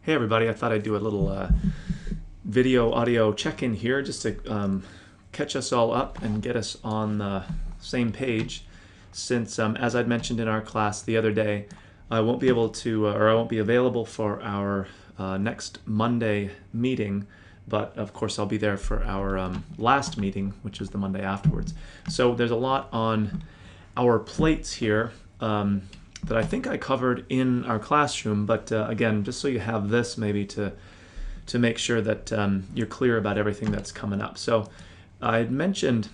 Hey everybody, I thought I'd do a little video audio check-in here just to catch us all up and get us on the same page since as I'd mentioned in our class the other day, I won't be able to or I won't be available for our next Monday meeting, but of course I'll be there for our last meeting, which is the Monday afterwards. So there's a lot on our plates here that I think I covered in our classroom, but again, just so you have this maybe to make sure that you're clear about everything that's coming up. So I had mentioned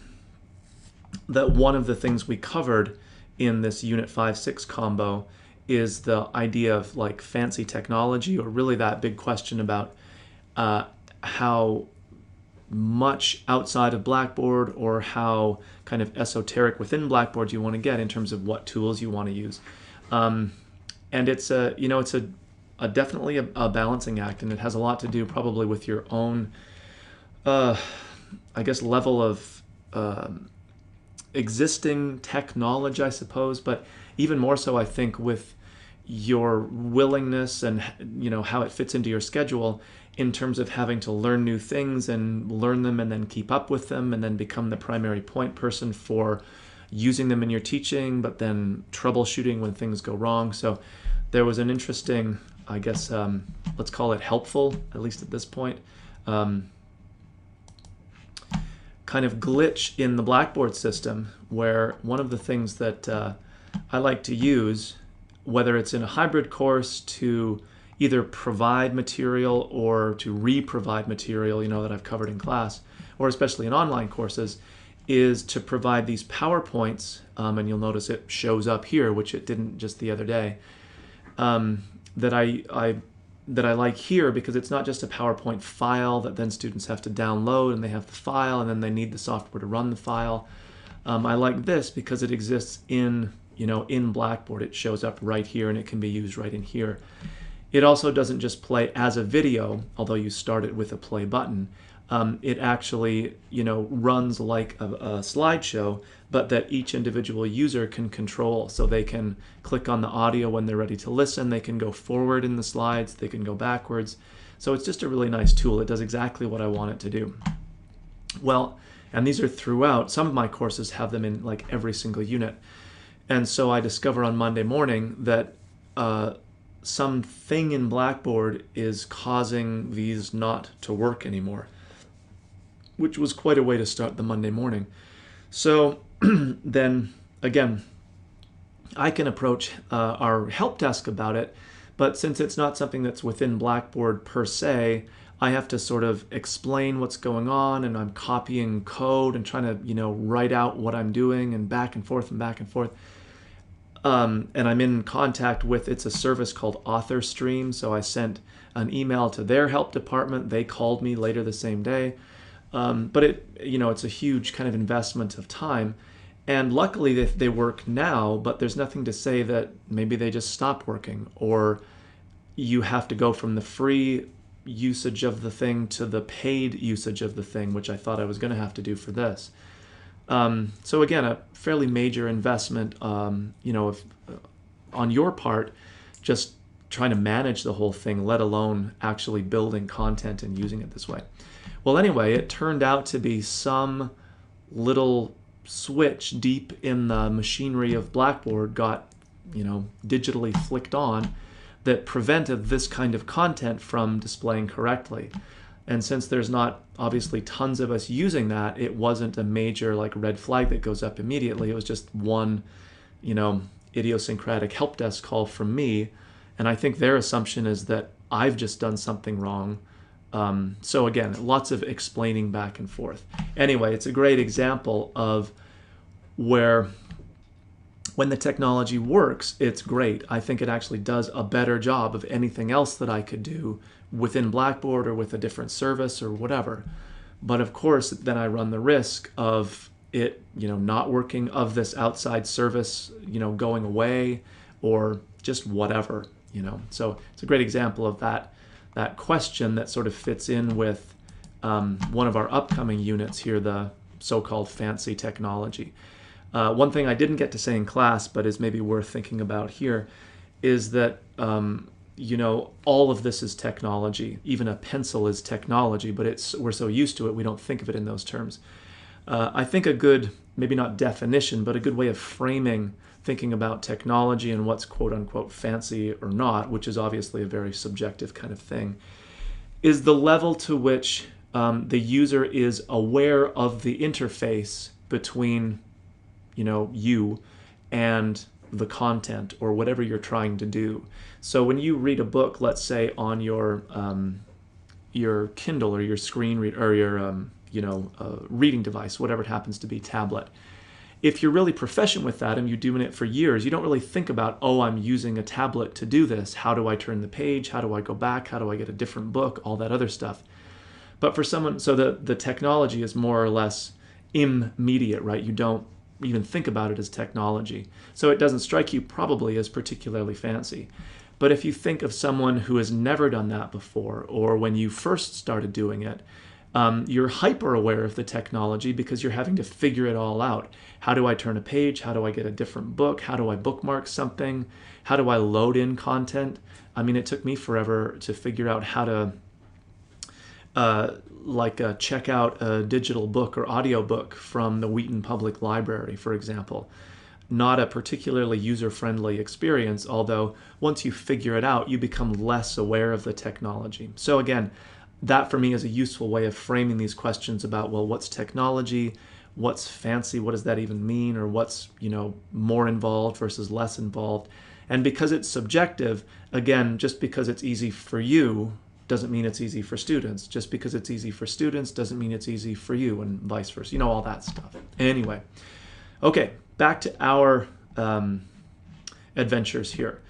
that one of the things we covered in this Unit 5-6 combo is the idea of like fancy technology, or really that big question about how much outside of Blackboard or how kind of esoteric within Blackboard you want to get in terms of what tools you want to use. And it's a definitely a balancing act, and it has a lot to do probably with your own, I guess, level of existing tech knowledge, I suppose, but even more so, I think, with your willingness and how it fits into your schedule in terms of having to learn new things and learn them and then keep up with them and then become the primary point person for using them in your teaching, but then troubleshooting when things go wrong. So there was an interesting, I guess, let's call it helpful, at least at this point, kind of glitch in the Blackboard system, where one of the things that I like to use, whether it's in a hybrid course to either provide material or to re-provide material, that I've covered in class, or especially in online courses, is to provide these PowerPoints, and you'll notice it shows up here, which it didn't just the other day, that I like here, because it's not just a PowerPoint file that then students have to download and they have the file and then they need the software to run the file. I like this because it exists in Blackboard. It shows up right here and it can be used right in here. It also doesn't just play as a video, although you start it with a play button. It actually runs like a slideshow, but that each individual user can control. So they can click on the audio when they're ready to listen, they can go forward in the slides, they can go backwards. So it's just a really nice tool. It does exactly what I want it to do. Well, and these are throughout. Some of my courses have them in like every single unit. And so I discover on Monday morning that something in Blackboard is causing these not to work anymore, which was quite a way to start the Monday morning. So then again, I can approach our help desk about it, but since it's not something that's within Blackboard per se, I have to sort of explain what's going on, and I'm copying code and trying to write out what I'm doing, and back and forth and back and forth. And I'm in contact with, it's a service called AuthorStream, so I sent an email to their help department. They called me later the same day. But it's a huge kind of investment of time. And luckily they work now, but there's nothing to say that maybe they just stop working, or you have to go from the free usage of the thing to the paid usage of the thing, which I thought I was going to have to do for this. So again, a fairly major investment, on your part, just trying to manage the whole thing, let alone actually building content and using it this way. Well, anyway, it turned out to be some little switch deep in the machinery of Blackboard got, digitally flicked on that prevented this kind of content from displaying correctly. And since there's not obviously tons of us using that, it wasn't a major like red flag that goes up immediately. It was just one, idiosyncratic help desk call from me. And I think their assumption is that I've just done something wrong. So again, lots of explaining back and forth. Anyway, it's a great example of where when the technology works, it's great. I think it actually does a better job of anything else that I could do within Blackboard or with a different service or whatever. But of course, then I run the risk of it, not working, of this outside service, going away, or just whatever, So it's a great example of that question that sort of fits in with one of our upcoming units here, the so-called fancy technology. One thing I didn't get to say in class, but is maybe worth thinking about here, is that you know, all of this is technology. Even a pencil is technology, but we're so used to it, we don't think of it in those terms. I think a good, maybe not definition, but a good way of framing thinking about technology and what's quote unquote fancy or not, which is obviously a very subjective kind of thing, is the level to which the user is aware of the interface between, you know, you and the content or whatever you're trying to do. So when you read a book, let's say on your Kindle or your screen read or your reading device, whatever it happens to be, tablet. If you're really proficient with that and you're doing it for years, you don't really think about, oh, I'm using a tablet to do this. How do I turn the page? How do I go back? How do I get a different book? All that other stuff. But for someone, so the technology is more or less immediate, right? You don't even think about it as technology. So it doesn't strike you probably as particularly fancy. But if you think of someone who has never done that before, or when you first started doing it, you're hyper aware of the technology because you're having to figure it all out. How do I turn a page? How do I get a different book? How do I bookmark something? How do I load in content? I mean, it took me forever to figure out how to check out a digital book or audio book from the Wheaton Public Library, for example. Not a particularly user-friendly experience, although once you figure it out, you become less aware of the technology. So again, that for me is a useful way of framing these questions about, well, what's technology? What's fancy? What does that even mean? Or what's, you know, more involved versus less involved? And because it's subjective, again, just because it's easy for you doesn't mean it's easy for students. Just because it's easy for students doesn't mean it's easy for you, and vice versa. You know, all that stuff. Anyway, okay, back to our adventures here.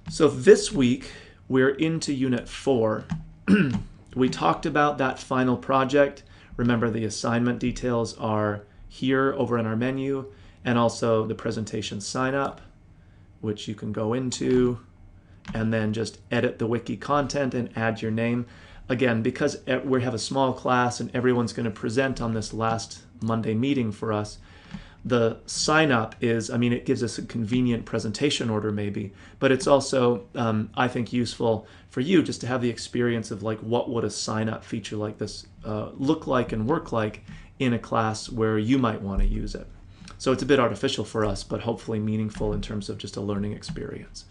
So this week, we're into Unit 4. We talked about that final project. Remember, the assignment details are here over in our menu, and also the presentation sign up, which you can go into and then just edit the wiki content and add your name. Again, because we have a small class and everyone's going to present on this last Monday meeting for us, the sign up is, I mean, it gives us a convenient presentation order maybe, but it's also, I think, useful for you just to have the experience of like, what would a sign up feature like this look like and work like in a class where you might want to use it. So it's a bit artificial for us, but hopefully meaningful in terms of just a learning experience.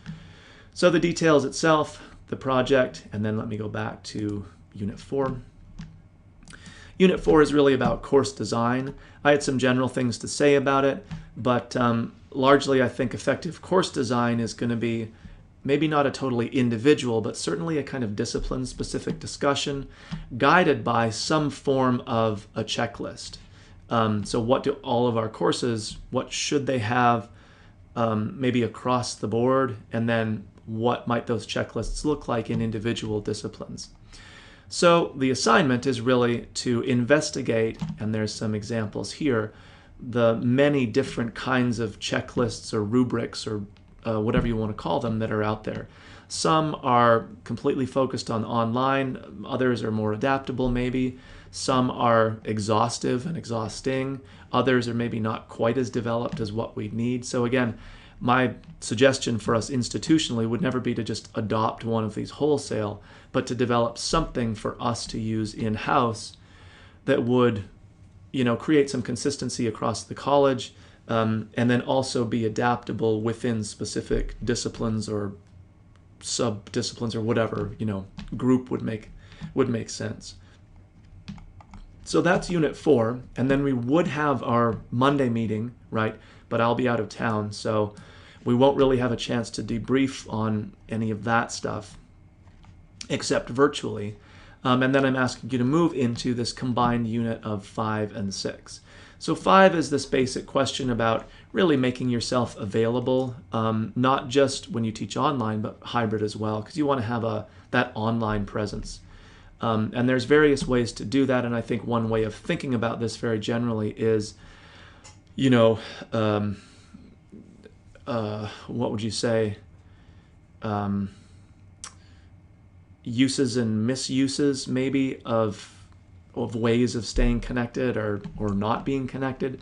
So the details itself, the project, and then let me go back to Unit 4. Unit 4 is really about course design. I had some general things to say about it, but largely I think effective course design is going to be maybe not a totally individual, but certainly a kind of discipline-specific discussion guided by some form of a checklist. So what do all of our courses, what should they have maybe across the board, and then what might those checklists look like in individual disciplines? So the assignment is really to investigate, and there's some examples here, the many different kinds of checklists or rubrics or whatever you want to call them that are out there. Some are completely focused on online, others are more adaptable maybe, some are exhaustive and exhausting, others are maybe not quite as developed as what we need. So again, my suggestion for us institutionally would never be to just adopt one of these wholesale, but to develop something for us to use in-house that would, you know, create some consistency across the college, and then also be adaptable within specific disciplines or sub-disciplines or whatever, you know, group would make sense. So that's Unit 4, and then we would have our Monday meeting, right? But I'll be out of town, so we won't really have a chance to debrief on any of that stuff, except virtually. And then I'm asking you to move into this combined unit of 5 and 6. So 5 is this basic question about really making yourself available, not just when you teach online, but hybrid as well, because you want to have that online presence. And there's various ways to do that, and I think one way of thinking about this very generally is, you know, what would you say? Uses and misuses maybe of ways of staying connected or not being connected.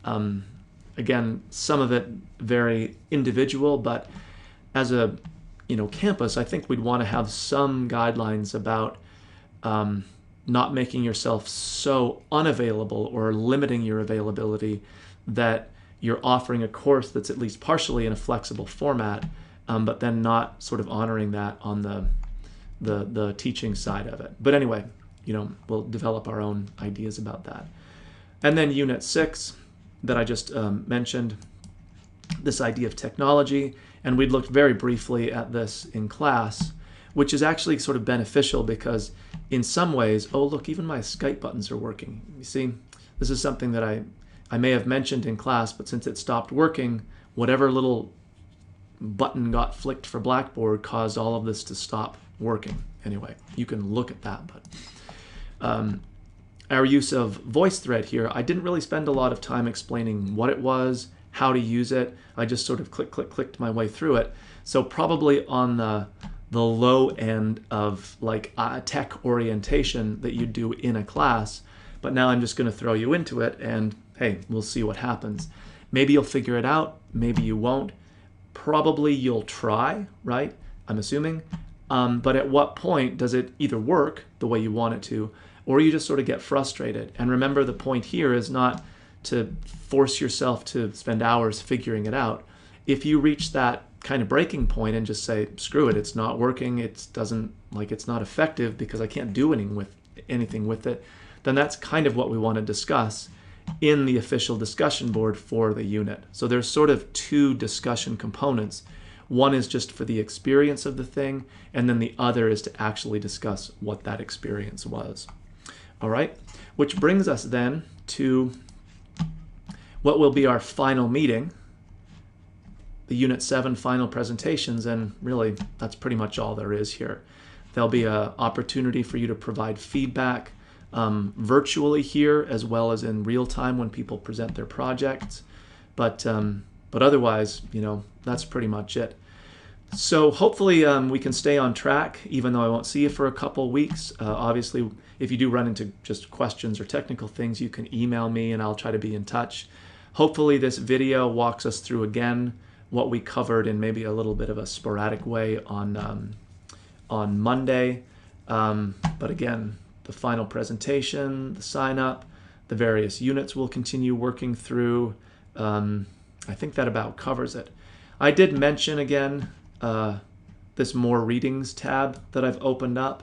Again, some of it very individual, but as a campus, I think we'd want to have some guidelines about not making yourself so unavailable or limiting your availability that you're offering a course that's at least partially in a flexible format, but then not sort of honoring that on the teaching side of it. But anyway, we'll develop our own ideas about that. And then Unit 6 that I just mentioned, this idea of technology, and we'd looked very briefly at this in class, which is actually sort of beneficial because in some ways, oh look, even my Skype buttons are working. You see, this is something that I may have mentioned in class, but since it stopped working, whatever little button got flicked for Blackboard caused all of this to stop working. Anyway, you can look at that, but our use of VoiceThread here, I didn't really spend a lot of time explaining what it was, how to use it. I just sort of clicked my way through it. So probably on the low end of like tech orientation that you do in a class, but now I'm just going to throw you into it and hey, we'll see what happens. Maybe you'll figure it out, maybe you won't. Probably you'll try, right? I'm assuming. But at what point does it either work the way you want it to, or you just sort of get frustrated? And remember, the point here is not to force yourself to spend hours figuring it out. If you reach that kind of breaking point and just say, screw it, it's not working, it's not effective because I can't do anything with it, then that's kind of what we want to discuss in the official discussion board for the unit. So there's sort of two discussion components. One is just for the experience of the thing, and then the other is to actually discuss what that experience was. All right, which brings us then to what will be our final meeting, the Unit 7 final presentations, and really that's pretty much all there is here. There'll be an opportunity for you to provide feedback virtually here as well as in real time when people present their projects, but otherwise, that's pretty much it. So hopefully we can stay on track, even though I won't see you for a couple weeks. Obviously, if you do run into just questions or technical things, you can email me and I'll try to be in touch. Hopefully this video walks us through again what we covered in maybe a little bit of a sporadic way on Monday. But again, the final presentation, the sign up, the various units we'll continue working through. I think that about covers it. I did mention again this More Readings tab that I've opened up,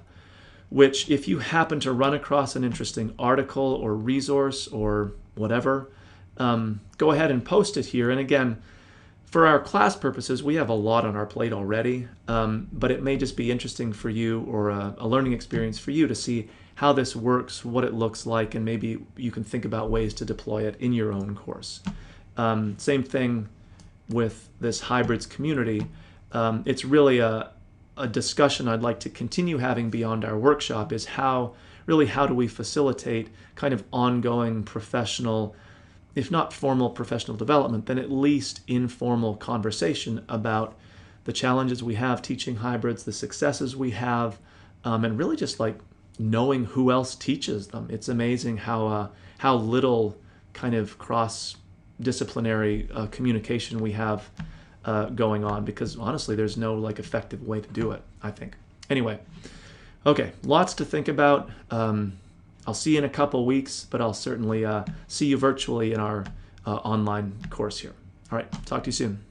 which if you happen to run across an interesting article or resource or whatever, go ahead and post it here. And again, for our class purposes, we have a lot on our plate already, but it may just be interesting for you or a learning experience for you to see how this works, what it looks like, and maybe you can think about ways to deploy it in your own course. Same thing with this hybrids community. It's really a discussion I'd like to continue having beyond our workshop, is how do we facilitate kind of ongoing professional, if not formal professional development, then at least informal conversation about the challenges we have teaching hybrids, the successes we have, and really just like knowing who else teaches them. It's amazing how little kind of cross-disciplinary communication we have going on, because honestly there's no like effective way to do it, I think. Anyway, okay, lots to think about. I'll see you in a couple weeks, but I'll certainly see you virtually in our online course here. All right, talk to you soon.